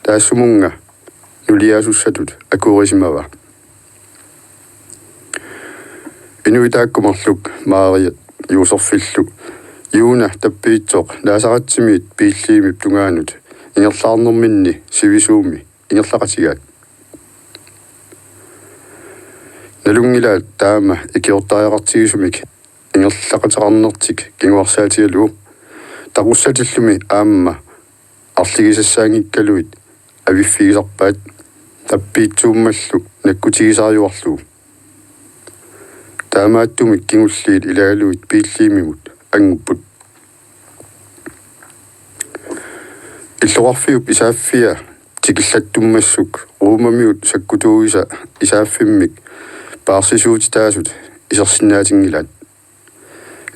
taassumunga nuliasussatut akuurisimava inuitaakkumarluk Maria Juusorfillu Juuna tappiitsoq naasaqatsimiit piilliimip tungaanut ingerlaarnerminni sivisuumi ingerlaqatigaat nalungilaat taama ikiortaajaqartigisumik ingerlaqataqarnertik kinguarsaatigalu taqussatillumi aamma arligisassaangikkaluit aviffigisarpaat tappiitsuummallu nakkutigisariuarlugu taamaattumik kingulliit ilagaluit piilliimimut angupput illuqarfiup isaaffia tikillattummassuk uumamiut sakkutuugisa isaaffimik paarsisuutitaasut isersinnaatingilaat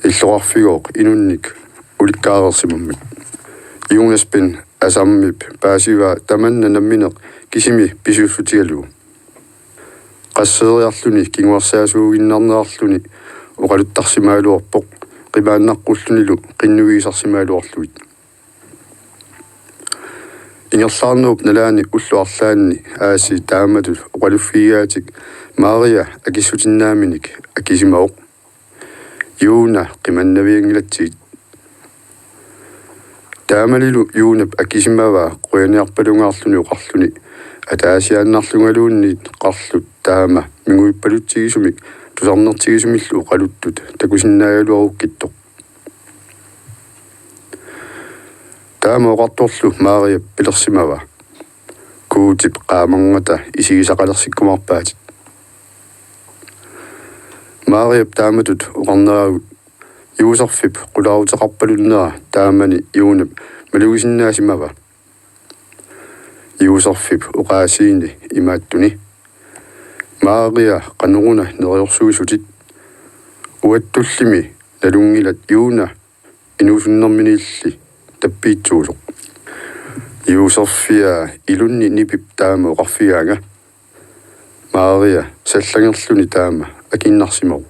illuqarfigooq inunnik ulikkaareersimammik Jonaspin asammip paasiva tamanna nammineq kisimi pisuussutigalugu qasseriarluni kinguarsaasuuginnarnerarluni uqaluttarsimaaluorpoq qimaannaqqulluниlu qinnugiisarsimaaluorluit ingerlaarnuup nalaani ulluarlaanni aasi taamatut uqaluffiigaatik Maria akissutinnaaminik akisimaoq Juuna qimannaviangilatsiit taamalilu Juunap akisimavaa qoyaniarpalungaarluni uqarluni ataasiaannarlungaluunniit qarlut taama minguippalutsigisumik tusarnertigisumillu uqaluttut takusinnaagaluarukkittoq taama oqartorlu Maria pilersimava kuutip qaamangata isigisaqalersikkumarpaatit Maria taamatut uqarneraagut Juusorfip qulaarutaqarpalunnera taamani Juunap malugisinnaasimmava Juusorfip uqaasiini imaattuni Maria qanuquna neriorsuisutit uattullimi nalungilat Juuna inuusunnerminiilli tappiitsuusoq Juusorfia ilunni nipip taama uqarfigaanga Maria sallangerluni taama akinnarsimaru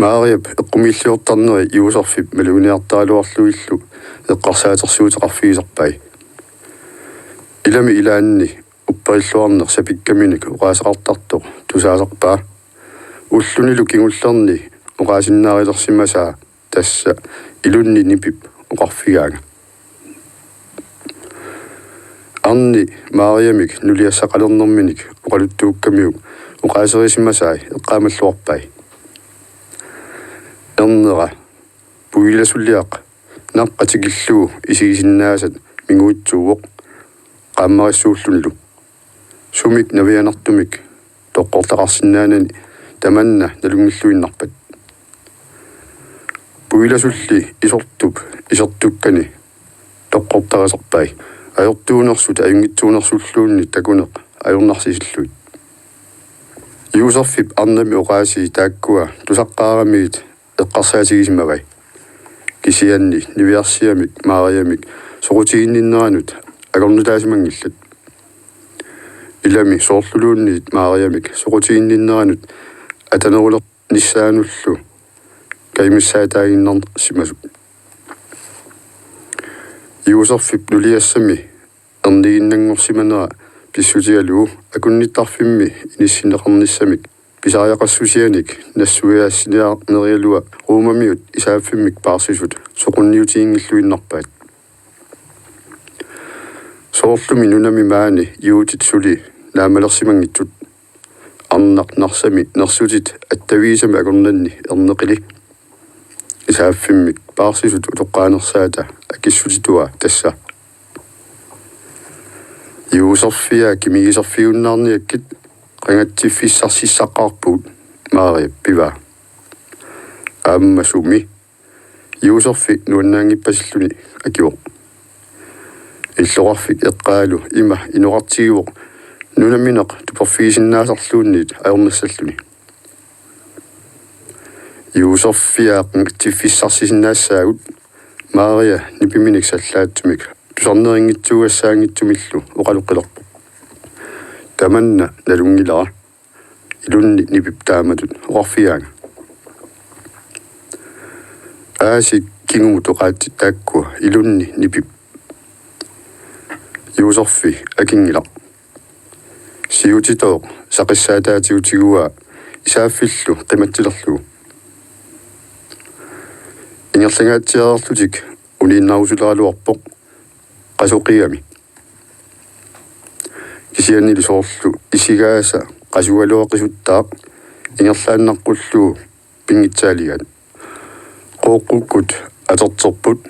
Maria eqqumilliortarneri Juusorfip maluguniartaaluarluillu eqqarsaatersuuteqarfigisarpai ilami ilaanni upperilluarner sapikkaminik uqaasaqartartoq tusaasarpaa ullunilu kingullerni uqaasinnaarilersimasaa tassa ilunni nipip uqarfigaanga arni Mariamik nuliassaqalernerminik uqaluttuukkamiuk uqaaserisimasaai eqqaamalluarpai ernera puilasulliaq naqqatikilluu isigisinnaasat minguitsuuvoq qaammarissuullunilu sumik navianartumik toqqortaqarsinnaanani tamanna nalungilluinnarpat puilasulli isertukkani toqqortaqasarpai ajortuunersut ajungitsuunersulluunni takuneq ajornarsisilluit Juusorfip arnami oqaasi taakkua tusaqqaaramigit eqqarsaatigisimavai kisianni niviarsiamik Mariamik soqutiginninneranut agornutaasimanngillat ilami soorluluunniit Mariamik soqutiginninneranut ataneruleq nissaanullu kaimissaataaginnersimasuk Juusorfip nuliassami erniginnanngorsimanera pissutigalugu akunnittarfimmi inissineqarnissamik pisariaqassusianik nassuiaassiniarnerialua ruumamiut isaaffimik paarsisut soqunniutiingilluinnarpaat soorlumi nunami maani juutit suli naamalersimangitsut arnaq narsami nersutit attaviisami agornanni erneqili isaaffimik paarsisut utoqqaanersaata akissutitua tassa Juusorfia kimigiserfiunnaarniakkit qangatsiffissarsiссаққарпут Maria piva aamma sumi Juusorfi nuannaangippasilluni akivoq illoqarfik eqqaalu ima inoqartigivoq nunamineq tuperfiisinnaasarluunniit ajornassalluni Juusorfia qangatsiffissarsisinaassaagut Maria nipiminik sallaattumik tusarneringitsuugassaangitsumillu uqaluqqilerpu tamanna nalungilera ilunni nipip taamatut uqarfigaanga aasik kingumutoqaatsit taakkua ilunni nipip Yuusorfi akingila siutitooq saqissaataatiutigua isaaffillu qimatsilerlugu ingerlangaatsiarerlutik uniinnarusularaluarpoq qasuqiami kisiannili soorlu isigaasa qasualuaqisuttaa ingerlaannaqqullugu pingitsaaligan qooqqukkut aterterput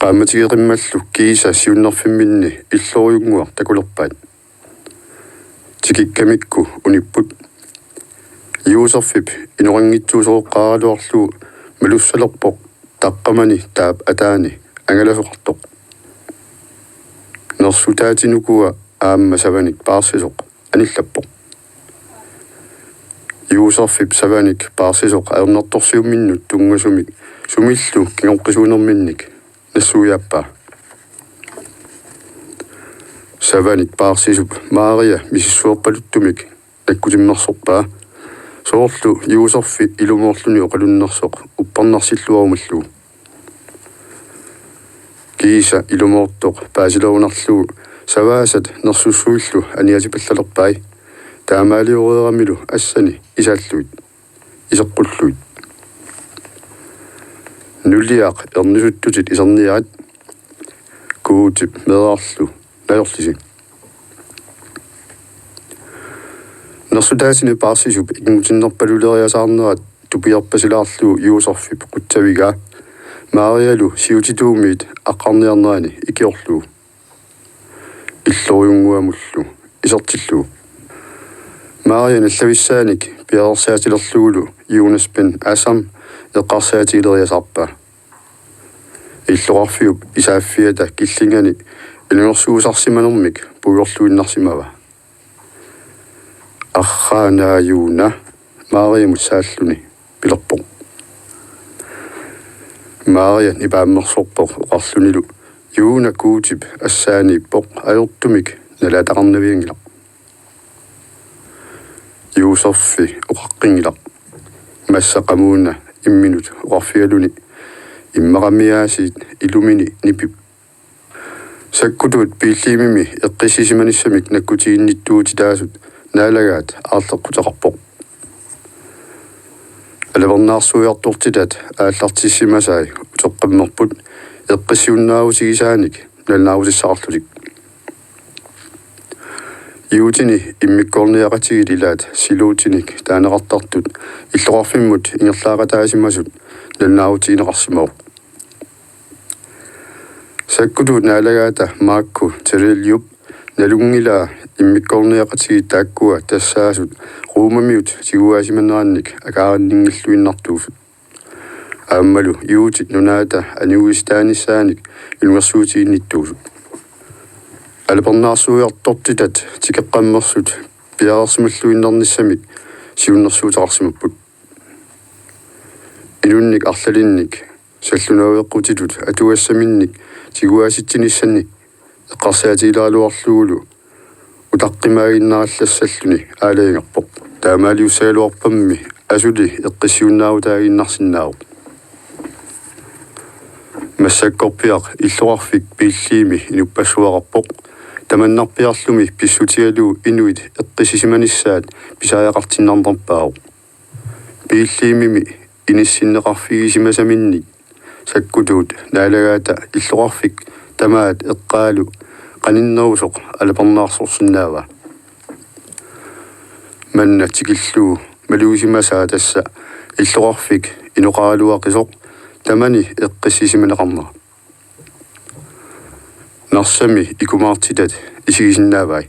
qaamatigeqimmallu kiisa siunnerfimminni illoruyunguar takulerpaat tikikkamikku unipput yuuserfip inorangitsuusoqqaaraluarlugu malussalerpoq taqqamani taap ataani angalasoqartoq nersutaatinukuga aamma savanik paarsisoq anillappoq yuuserfip savanik paarsisoq aernertorsiumminnut tungasumik sumillu kingoqqisuunerminnik nassuuyappaa savanik paarsisup Maria misissuorpaluttumik nakkutimmersorpaa soorlu yuuserfi ilumorluni oqalunnersoq upparnarsilluarumallugu kiisa ilumortoq paasilerunarlugu savaasat nersussuillu aniatipallerpai taamaaliureeramilu assani isaalluit iseqqulluit nulliaq ernusuttutit iserniarat kuutip meerarlu najorlisik nersutaatini paarsisup ingutinerpaluleriasaarnerat tupiarpasilaarlugu yuuserfip qutsavigaa Marialu siutituumiit aqqarniarnerani ikiorlugu illoruyunguamullu isertillugu Maria nallavissaanik pialersaatilerlugulu Jonas-Ben Assam eqqarsaatiileriasarpaa illorarfiup isaaffiata killingani ilungersuusarsimanermik puyorluinnarsimava архаанааюуна Мариамут сааллуни пилерпоқ Мариан ипааммерсорпоқ оқарлунилу юуна куутип ассаанииппоқ аёртумик налаатақарнавиангила юусерфи оқаққингила массақамууна имминут оқарфиалуни иммақамиаасиит илумини нипип саккутут пииллимими эққиссисиманиссамик наккутиинниттуутитаасут наалагаат аарлеққутеқарпоқ алавернаарсуиартортитат ааллартиссимасаи утеққаммерпут эққиссиуннаарутигисааник налнаарутиссақарлутик юутини иммиккорниақатигит илаат силуутиник таанеқартартут иллоқарфиммут ингерлааратаасимасут налнаарутигинеқарсимаоқ саккутут наалагаата маакку терилиуп налунгилаа иммиккорниақатигит тааккуа тассаасут руумамиут сигуаасиманеранник акаараннингиллуиннартуусут ааммалу юутит нунаата аниуистааниссааник илунгерсуутигинниттуусут алапернаарсуиартортитат тикеққаммерсут пиарерсималлуиннерниссамик сиуннерсуутеқарсимаппут илунник арлалинник саллунавеққутитут атуассаминник сигуааситсиниссанни эққарсаатилаалуарлугулу утаққимаагиннааллассаллуни аалаингерпоқ таамаалиуссаалуарпамми асули эққиссиуннаавутаагиннарсиннаау массаккорпиақ иллоқарфик пииллиими инуппассуақарпоқ таманнарпиарлуми писсутигалуу инуит эққисисиманиссаат писааяқартиннарнерпаау пииллиимими иниссиннеқарфигисимасаминник саккутуут наалагаата иллоқарфик тамаат эққаалу qaninnерусоқ алапернаарсорсинаава манна тикиллуу малуусимасаа тасса иллоқарфик иноқаалуақисоқ тамани эққиссисиманеқарнера нарсами икумаартитат исигисиннаавай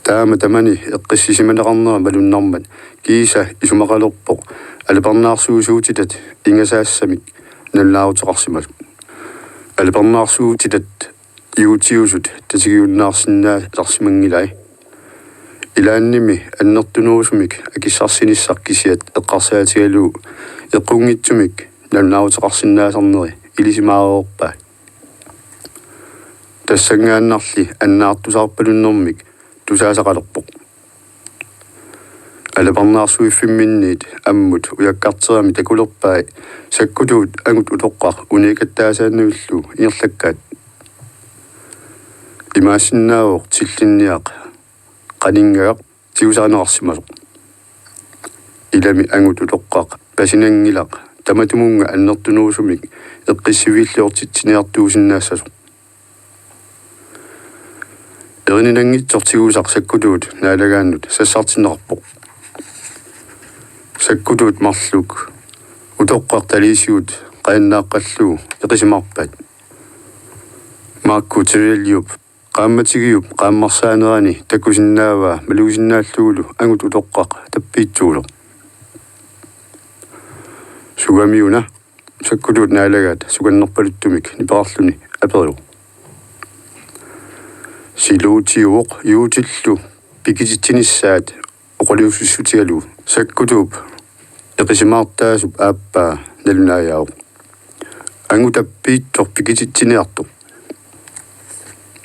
таама тамани эққиссисиманеқарнера малуннармат кииса исумақалерпоқ алапернаарсуусуутитат ингасаассамик наллаарутеқарсималу алапернаарсуутитат юутиусут татигиуннаарсиннаа тарсимангилай илаанними аннертунуусумик акиссарсиниссаркисиат эққарсаатигалуу эққунгитсумик налнаарутеқарсиннаасарнери илисимаареерпаа тассангааннарли аннаартусаарпалуннэрмик тусаасақалерпоқ алапернаарсуиффимминниит аммут уяккартерами такулерпаа саккутуут ангут утоққар уникаттаасааннавиллу ингерлаккаат имаасиннаавоқ тиллинниақ qaninngagaq tiusaanerarsimasoq ilami angut uloqqaq pasinangilaq tamatumunga annertunuusumik eqqissivillortitsiniartuusinnaassasuq eriningangitsortiguusaq sakkutuut naalagaannut sassartinneqarpoq sakkutuut marluk utoqqaq taliisiut qaannaaqqalluu eqisimarpat maakkuutiriliup qaammatigup qaammarsaanerani takusinnaavaa maluusinnaallugulu angut utoqqaq tappiitsuuloq sugamiuna sakkutuut naalagaat sugannerpaluttumik nipararluni aperiuq siluutiuoq yuutillu pikitittinissaat oqaliussutigalu sakkutuup eqisimaartaasup aappaa nalunaajaauq angutappiittor pikitittiniartoq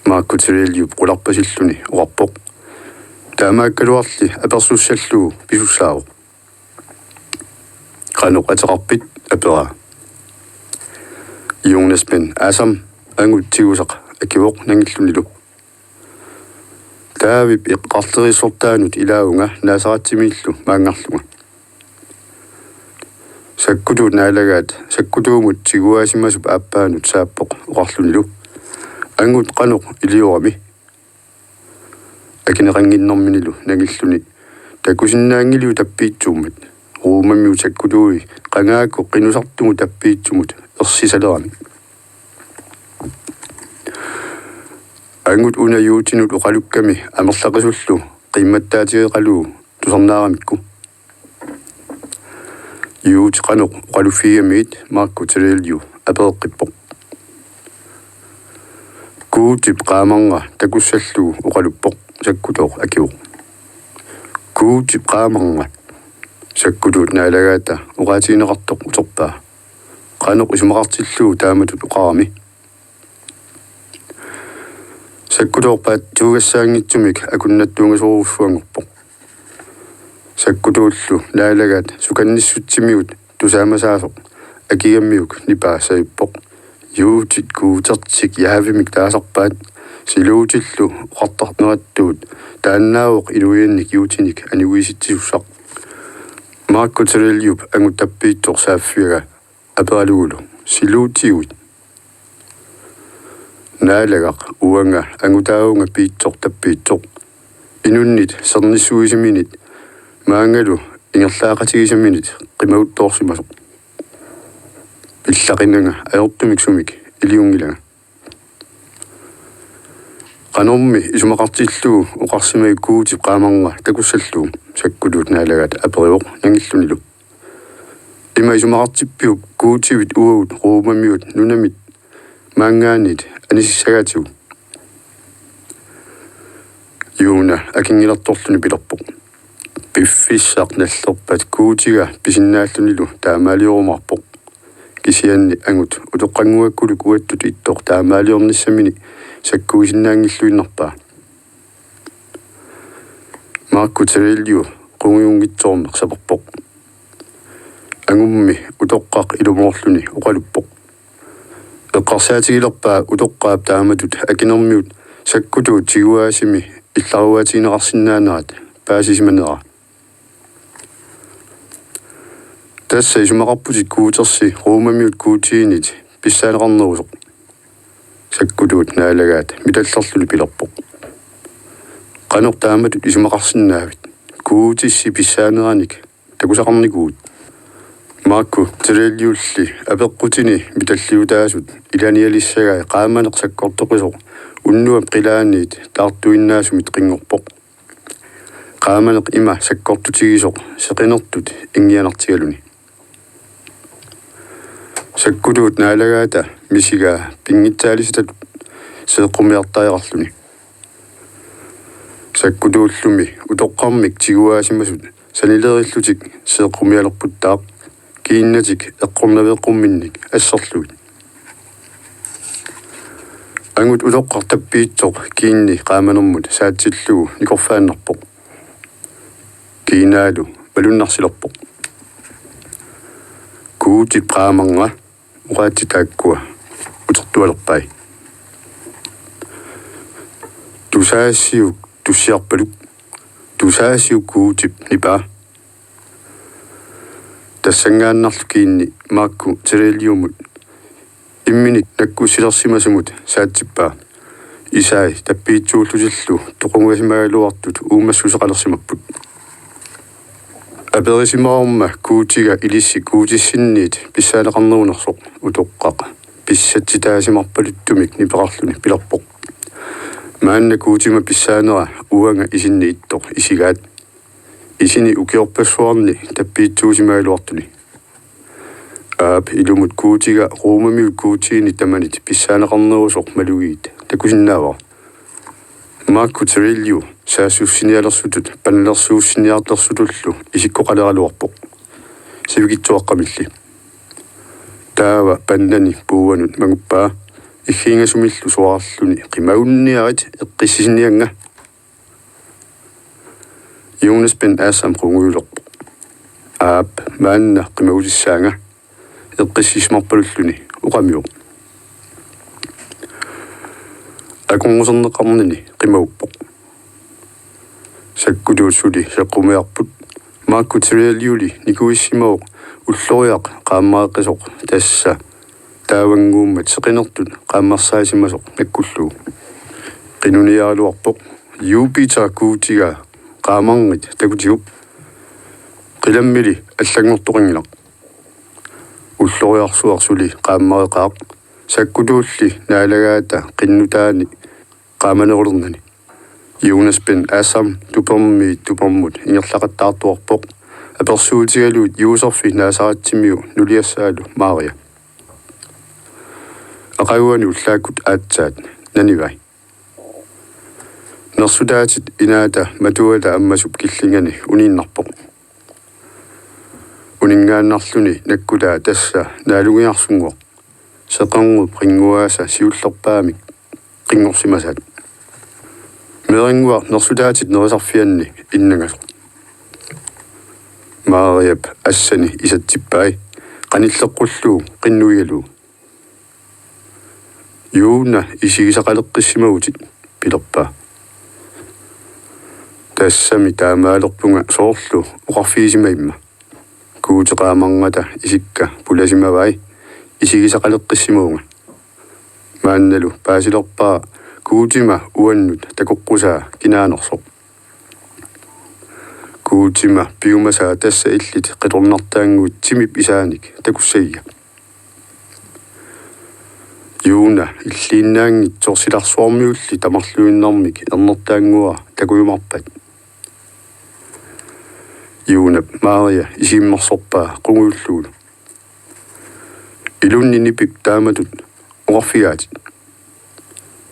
maakkutiriliup qularpasilluni oqarpoq taamaakkaluarli apersuussallugu pisussaavoq qanuq ateqarpit aperaa iungnasmen asam anguttigusaq akivoq nangillunilu taavip iqqarlerisortaanut ilaunga naasarattimiillu maangarluga sakkutuut naalagaat sakkutuumut tiguaasimasup aappaanut saappoq oqarlunilu angut qanuq iliorami akineqanginnerminilu nangilluni takusinnaangiliu tappiitsuummat ruumammiu sakkutuui qangaakku qinusartumu tappiitsumut ersisalerami angut unajuutinut uqalukkami amerlaqisullu qimmattaatigeqaluu tusarnaaramikku yuut qanuq uqaluffiigamiit maakkutiriliu apeeqqippoq kuutip qaamarnga takussallugu uqaluppoq sakkutoq akiuq kuutip qaamarnga sakkutuut naalagaata uqaatiineqartoq utorpaa qanuq isumaqartillugu taamatut uqarami sakkutoorpaat tuugassaangitsumik akunnattuungasoruuffuangorpoq sakkutuullu naalagaat sukannissutimiut tusaamasaasoq akigammiuk nipaasayuppoq yuutit kuutertik yaavimik taasarpaat siluutillu uqartarnerattuut taannaawoq iluiannik yuutinik aniuisitsisussaq maakkutiriliup angutappiittoq saaffiaga aperalugulu siluutiuit naalagaq uanga angutaaunga piittoq tappiittoq inunnit sernissuisiminit maangalu ingerlaaqatigisaminit qimauttoorsimasoq иллақиннага аёртумик сумик илиунгилага qanormi isumaqartilluu uqarsimay kuutip qaamарнга takussalluu sakkutuut naalagaat aperiuq nangillunilu ima isumaqartippiup kuutipit uavut ruumammiut nunamit maangaanit anisissagaatigu yuuna akingilartorluni pilerpoq piffissaq nallerpat kuutiga pisinnaallunilu taamaaliurumarpoq kisianni angut utoqqanguakkuluk uattut ittoq taamaaliornissamini sakkuisinnaangilluinnarpaa maakkutiriliu qungiungitsoormeq saperpoq angummi utoqqaq ilumorluni uqaluppoq eqqarsaatigilerpaa utoqqaap taamatut akinermiut sakkutuut tiguaasimi illaruaatiineqarsinnaanarat paasisimanera tässä isumaqarputit kuutersi ruumammiut kuutiinit pissaaneqarnerusoq sakkutuut naalagaat mitallerluni pilerpoq qanuq taamatut isumaqarsinnaavit kuutissi pissaaneranik takusaqarnikuut maakku tiriliulli apeqqutini mitalliutaasut ilanialissagai qaamaneq sakkortoqisoq unnuap qilaaniit taartuinnaasumit qingorpoq qaamaneq ima sakkortutigisoq seqinertut ingianartigaluni sakkutuut naalagaata misigaa pinngitsaalisitut seeqqumiartaajarluni sakkutuullumi utoqqarmik tiguaasimasut sanileerillutik seeqqumialerputtaaq kiinnatik eqqornaveeqqumminnik asserluit angut utoqqartappiitsoq kiinni qaamanermut saatsillugu nikorfaannarpoq kiinaalu malunnarsilerpoq kuutip qaamarnga uqaattitaakkua utertualerpai тусаассиук туссиарпалук тусаассиук куутип нипаа тассангааннарлу киинни маакку телеэлиумут иммини наккусилерсимасумут саатсиппаа исаи таппиитсууллусиллу тоқунгасимагалуартут уумассусеқалерсимаппут аперисимаарма куутига илисси куутиссинниит писсаалеқарнерунерсоқ утоққақа писсатситаасимарпалуттумик ниперарлуни пилерпоқ маанна куутима писсаанера уанга исинни иттоқ исигаат исини укиорпассуарни таппиитсуусимагалуартуни аап илумут куутига руумамиут куутиини таманит писсаанеқарнерусоқ малугиит такусиннаава маакку териллиу саассуссиниалерсутут паннерсууссиниартэрсутуллу исиккоқалералуарпоқ сивигитсуаққамилли таава паннани пууанут магуппаа иггингасумиллу суарарлуни қимаунниарит эққиссисинианга Jonas Ben Assam runguulorpo aap maanna qimagusissaanga eqqissismarpalulluni uqamiu aqungusernеқарнини qimaguppoq sakkutuussuli saqqumiarput maakkuterialiuli nikuissimauq ulloriaq qaammaaqqisoq tassa taavangguummat seqinertut qaammarsaasimasoq nakkullu qinuniaaluarpoq Jupiter kuutiga qaamangit takutiup qilammili аллагнэртоқингилақ уллориарсуарсули qaammareqaaq sakkutuulli naalaгаата qinnutaani qaamanerulernani Jonas Ben Assam tupermut ingerlaqattaartuarpoq apersuutigaluut userfi naasaratsimiu nuliassaalu Maria aqaguani ullaakut aatsaat nanivai nersutaatit inaata matuala ammasup killingani uniinnarpoq uningaannarluni nakkulaa tassa naalugiarsunguaq seqangup qinguaasa siullerpaamik qingorsimasaat meeringuaq nersutaatit nerisarfianni innagasoq Mariap assani isatsippai qanilleqqullu qinnuigalu yuuna isigisaqaleqqissimagutit pilerpaa тассами таамаалерпунга соорлу уқарфиисимаимма куутеқаамарнгата исикка пуласимавай исигисақалеққиссимуунга маанналу паасилерпаа куутима уаннут такоққусаа кинаанерсоқ куутима пиумасаа тасса иллит қиторнартаангуут тимип исааник такуссагия юуна иллииннаангит сорсиларсуармиулли тамарлуиннармик ернертаангуа такуйумарпат юуна Мария исиммерсорпаа қунгууллуул илунни нипип тааматут уқарфигаатит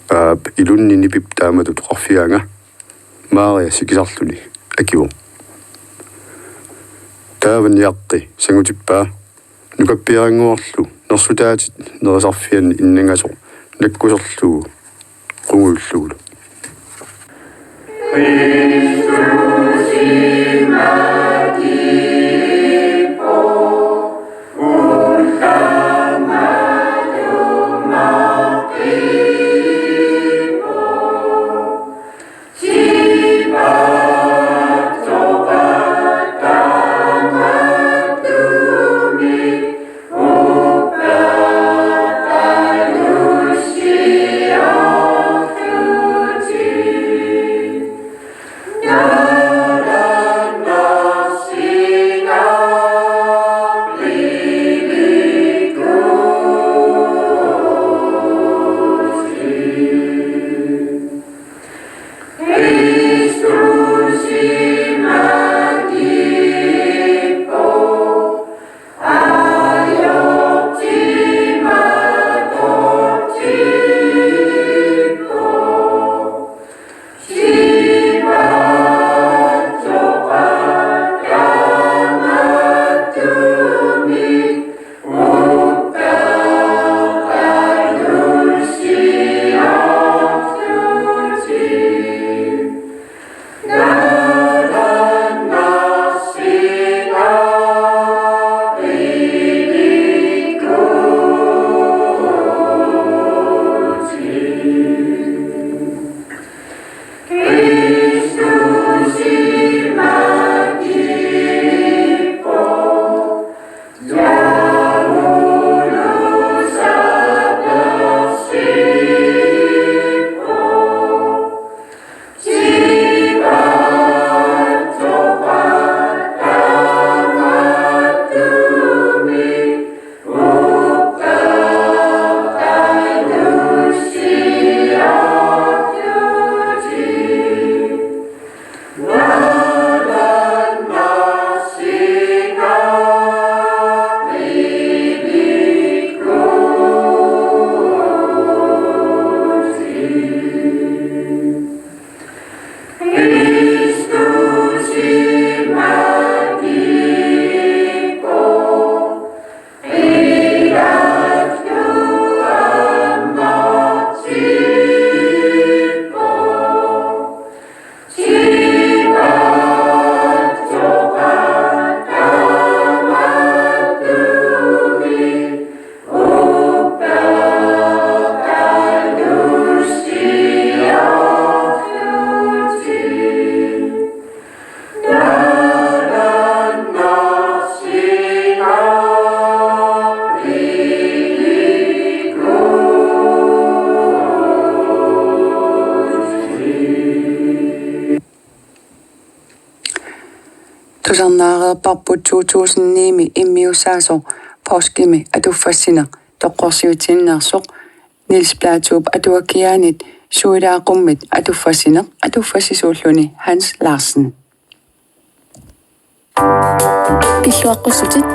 аап илунни нипип тааматут уқарфиаанга Мария сикисарлуни акиу тааван яққи сангутиппаа нукаппиарангуарлу nersutaatит nerisarfian innangasoq nakkusерluu qungulluulu Qusarnaareerparput 2009 immiussaaso påskimi atuffassineq toqqorsiutinnersoq Niels Bjertrup atuakiaanit suilaaqummit atuffassineq atuffassisuulluni Hans Larsen. Qilluaqqussutit